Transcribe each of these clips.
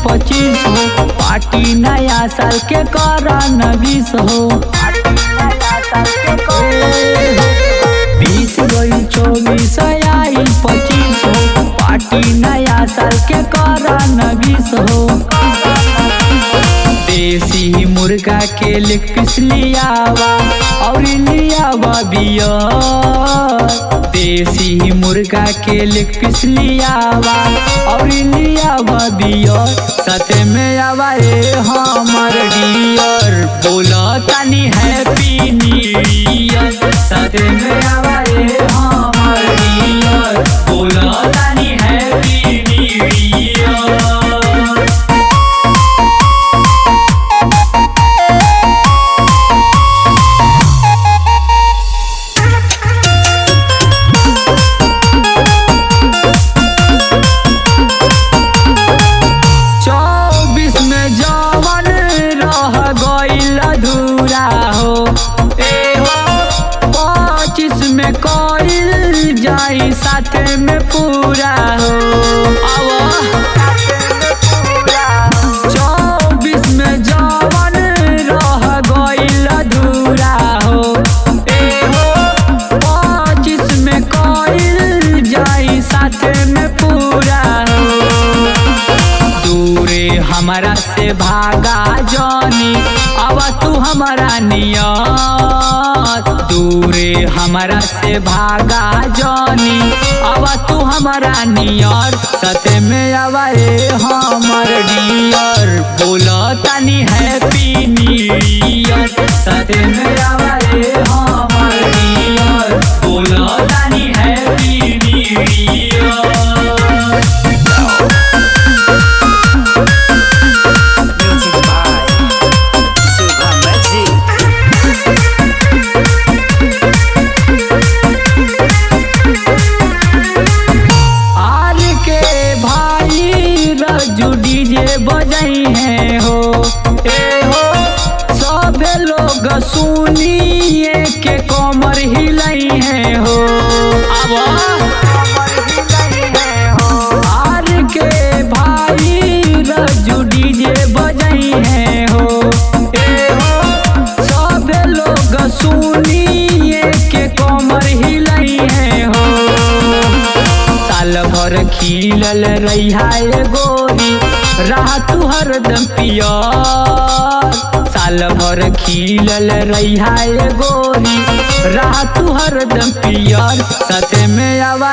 25 हो, पार्टी नया साल के करा नवीस हो। बीत गई 24 आई 25 हो, पार्टी नया साल के करा नवीस हो। देसी मुर्गा के लेग पीस लियावा और लियावा बियर। देसी मुर्गा के लेग पीस लियावा और लियावा बियर। साथ में आवा हमर डियर, बोला तानी हैप्पी न्यू ईयर। साथ में आवा हमर डियर, बोला तानी हैप्पी न्यू ईयर। में कोइल जाई साथ में पूरा हो। 24 में जवन रह गइल अधूरा हो। 25 में कोइल जाई साथ में पूरा हो। दूरे हमारा से भागा जानी आवा तू हमारा नियत। दूरे हमारा से भागा जानी आवा तू हमारा नियर। साथ में आवा हमर डियर, बोला तानी हैप्पी न्यू ईयर। साथ में आवा हमर डियर, बोला तानी हैप्पी न्यू ईयर। बजाई है हो सभे लोग सुनिए के कमर हिलाई है हो। आर के भाई रजू डीजे बजाई है हो सभे लोग सुनिए के कमर हिलाई है हो। साल भर खिलल रही है गोरी रहा तू हरदम पियर। साल भर खिलल रही है गोरी रहा तू हरदम पियर। साथ में आवा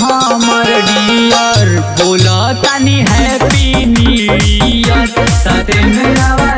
हमर डियर, बोला तानी हैप्पी न्यू ईयर। साथ में आवा